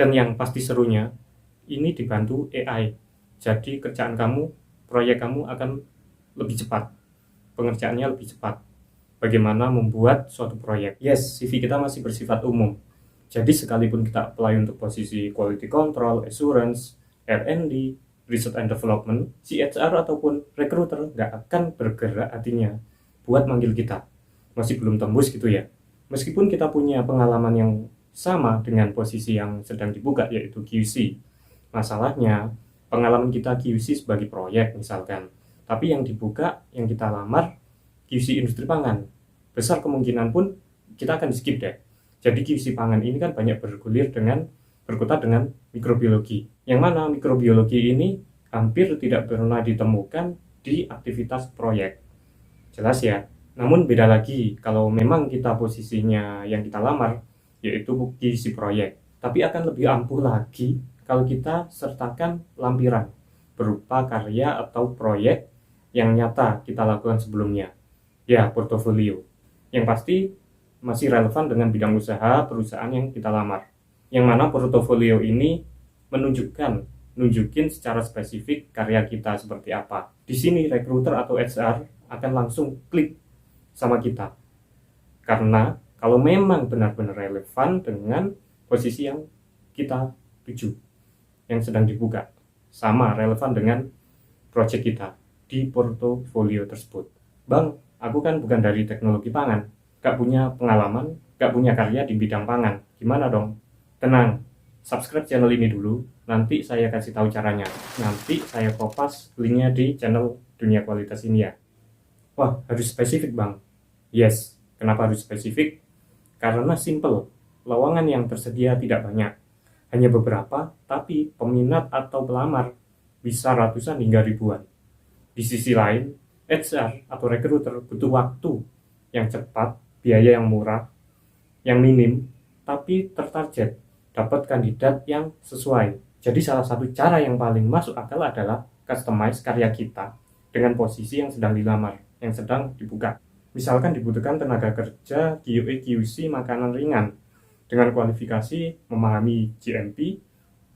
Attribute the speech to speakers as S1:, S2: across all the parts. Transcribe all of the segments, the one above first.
S1: Dan yang pasti serunya, ini dibantu AI. Jadi kerjaan kamu, proyek kamu akan lebih cepat. Pengerjaannya lebih cepat. Bagaimana membuat suatu proyek. Yes, CV kita masih bersifat umum. Jadi sekalipun kita apply untuk posisi quality control, assurance, R&D, research and development, CHR ataupun recruiter nggak akan bergerak hatinya buat manggil kita. Masih belum tembus gitu ya. Meskipun kita punya pengalaman yang sama dengan posisi yang sedang dibuka, yaitu QC. Masalahnya, pengalaman kita QC sebagai proyek misalkan, tapi yang dibuka, yang kita lamar, QC industri pangan. Besar kemungkinan pun kita akan skip deh. Jadi QC pangan ini kan banyak berkutat dengan mikrobiologi. Yang mana mikrobiologi ini hampir tidak pernah ditemukan di aktivitas proyek. Jelas ya? Namun beda lagi kalau memang kita posisinya yang kita lamar, yaitu QC proyek. Tapi akan lebih ampuh lagi kalau kita sertakan lampiran berupa karya atau proyek yang nyata kita lakukan sebelumnya. Ya, portofolio. Yang pasti masih relevan dengan bidang usaha perusahaan yang kita lamar. Yang mana portofolio ini nunjukin secara spesifik karya kita seperti apa. Di sini recruiter atau HR akan langsung klik sama kita. Karena kalau memang benar-benar relevan dengan posisi yang kita tuju, yang sedang dibuka, sama relevan dengan project kita di portofolio tersebut. Bang, aku kan bukan dari teknologi pangan, gak punya pengalaman, gak punya karya di bidang pangan. Gimana dong? Tenang, subscribe channel ini dulu, nanti saya kasih tahu caranya. Nanti saya kopas linknya di channel Dunia Kualitas ini ya. Wah, harus spesifik bang. Yes, kenapa harus spesifik? Karena simple, lowongan yang tersedia tidak banyak. Hanya beberapa, tapi peminat atau pelamar bisa ratusan hingga ribuan. Di sisi lain, HR atau recruiter butuh waktu yang cepat, biaya yang murah, yang minim, tapi tertarget, dapat kandidat yang sesuai. Jadi salah satu cara yang paling masuk akal adalah customize karya kita dengan posisi yang sedang dilamar, yang sedang dibuka. Misalkan dibutuhkan tenaga kerja QA QC makanan ringan dengan kualifikasi memahami GMP,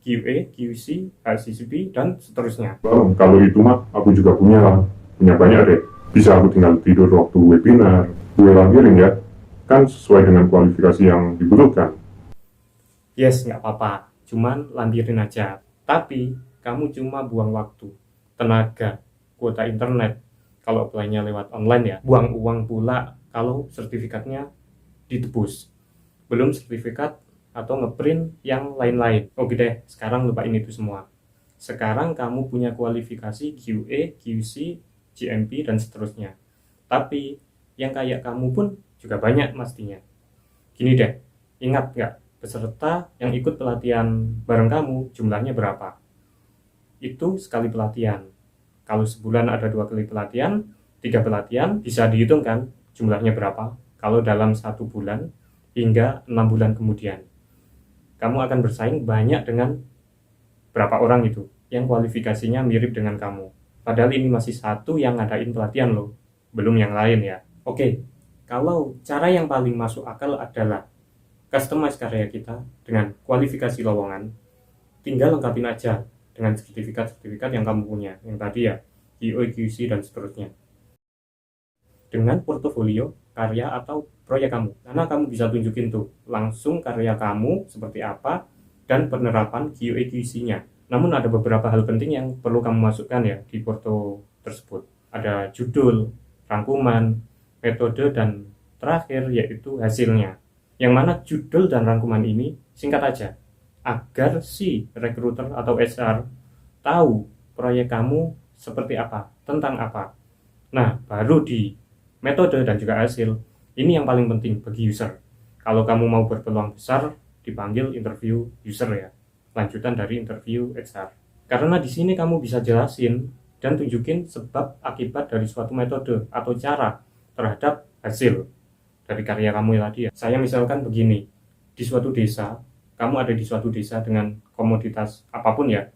S1: QA, QC, HACCP, dan seterusnya.
S2: Kalau itu mah aku juga punya banyak deh. Bisa aku tinggal tidur waktu webinar, gue lampirin ya. Kan sesuai dengan kualifikasi yang dibutuhkan.
S1: Yes, nggak apa-apa. Cuman lampirin aja. Tapi kamu cuma buang waktu, tenaga, kuota internet. Kalau apply-nya lewat online ya. Buang uang pula kalau sertifikatnya ditebus. Belum sertifikat atau ngeprint yang lain-lain. Oke deh, sekarang lupain itu semua. Sekarang kamu punya kualifikasi QA, QC, GMP, dan seterusnya. Tapi yang kayak kamu pun juga banyak mestinya. Gini deh, ingat nggak peserta yang ikut pelatihan bareng kamu jumlahnya berapa? Itu sekali pelatihan. Kalau sebulan ada 2 kali pelatihan, 3 pelatihan, bisa dihitung kan jumlahnya berapa? Kalau dalam 1 bulan hingga 6 bulan kemudian. Kamu akan bersaing banyak dengan berapa orang itu yang kualifikasinya mirip dengan kamu. Padahal ini masih satu yang ngadain pelatihan loh, belum yang lain ya. Oke, kalau cara yang paling masuk akal adalah customize karya kita dengan kualifikasi lowongan, tinggal lengkapin aja dengan sertifikat-sertifikat yang kamu punya, yang tadi ya, QA, QC, dan seterusnya. Dengan portofolio, karya, atau proyek kamu. Karena kamu bisa tunjukin tuh, langsung karya kamu seperti apa, dan penerapan QA, QC-nya. Namun ada beberapa hal penting yang perlu kamu masukkan ya di porto tersebut. Ada judul, rangkuman, metode, dan terakhir yaitu hasilnya. Yang mana judul dan rangkuman ini singkat aja, agar si recruiter atau HR tahu proyek kamu seperti apa, tentang apa. Nah, baru di metode dan juga hasil, ini yang paling penting bagi user. Kalau kamu mau berpeluang besar, dipanggil interview user ya, lanjutan dari interview HR. Karena di sini kamu bisa jelasin dan tunjukin sebab akibat dari suatu metode atau cara terhadap hasil dari karya kamu tadi ya. Saya misalkan begini, di suatu desa, kamu ada di suatu desa dengan komoditas apapun ya.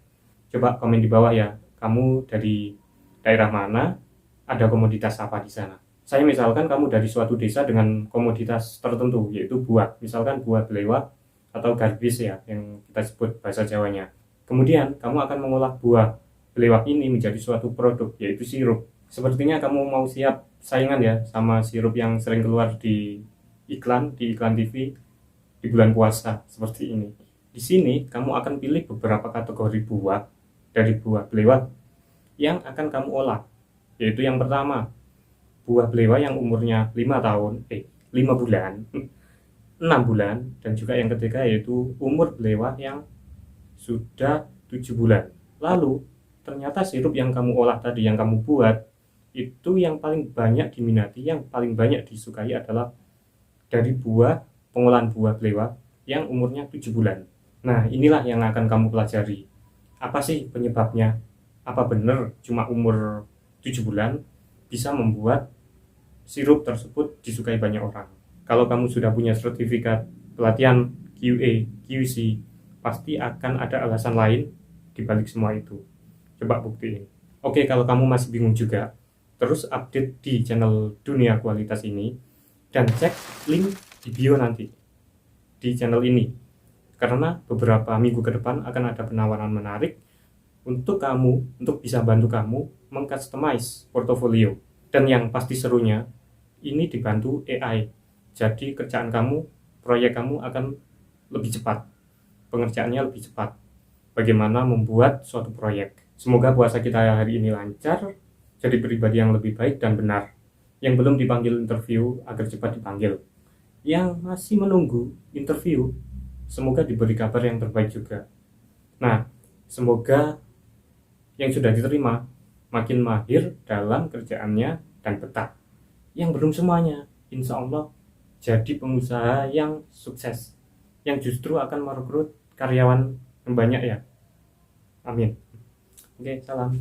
S1: Coba komen di bawah ya, kamu dari daerah mana, ada komoditas apa di sana. Saya misalkan kamu dari suatu desa dengan komoditas tertentu, yaitu buah. Misalkan buah belewah atau garbis ya yang kita sebut bahasa Jawanya. Kemudian kamu akan mengolah buah belewah ini menjadi suatu produk, yaitu sirup. Sepertinya kamu mau siap saingan ya sama sirup yang sering keluar di iklan TV di bulan puasa seperti ini. Di sini kamu akan pilih beberapa kategori buah dari buah belewah yang akan kamu olah, yaitu yang pertama buah belewah yang umurnya 5 bulan 6 bulan, dan juga yang ketiga yaitu umur belewah yang sudah 7 bulan. Lalu ternyata sirup yang kamu olah tadi, yang kamu buat itu yang paling banyak diminati, yang paling banyak disukai adalah dari pengolahan buah belewah yang umurnya 7 bulan. Nah, inilah yang akan kamu pelajari. Apa sih penyebabnya? Apa benar cuma umur 7 bulan bisa membuat sirup tersebut disukai banyak orang? Kalau kamu sudah punya sertifikat pelatihan QA, QC, pasti akan ada alasan lain di balik semua itu. Coba buktiin. Oke, kalau kamu masih bingung juga, terus update di channel Dunia Kualitas ini dan cek link di bio nanti di channel ini, karena beberapa minggu ke depan akan ada penawaran menarik untuk kamu, untuk bisa bantu kamu mengcustomize portofolio. Dan yang pasti serunya, ini dibantu AI. Jadi kerjaan kamu, proyek kamu akan lebih cepat, pengerjaannya lebih cepat. Bagaimana membuat suatu proyek. Semoga puasa kita hari ini lancar, jadi pribadi yang lebih baik dan benar. Yang belum dipanggil interview agar cepat dipanggil. Yang masih menunggu interview, semoga diberi kabar yang terbaik juga. Nah, semoga yang sudah diterima makin mahir dalam kerjaannya dan betah. Yang belum semuanya, insya Allah jadi pengusaha yang sukses, yang justru akan merekrut karyawan yang banyak ya. Amin. Oke, salam.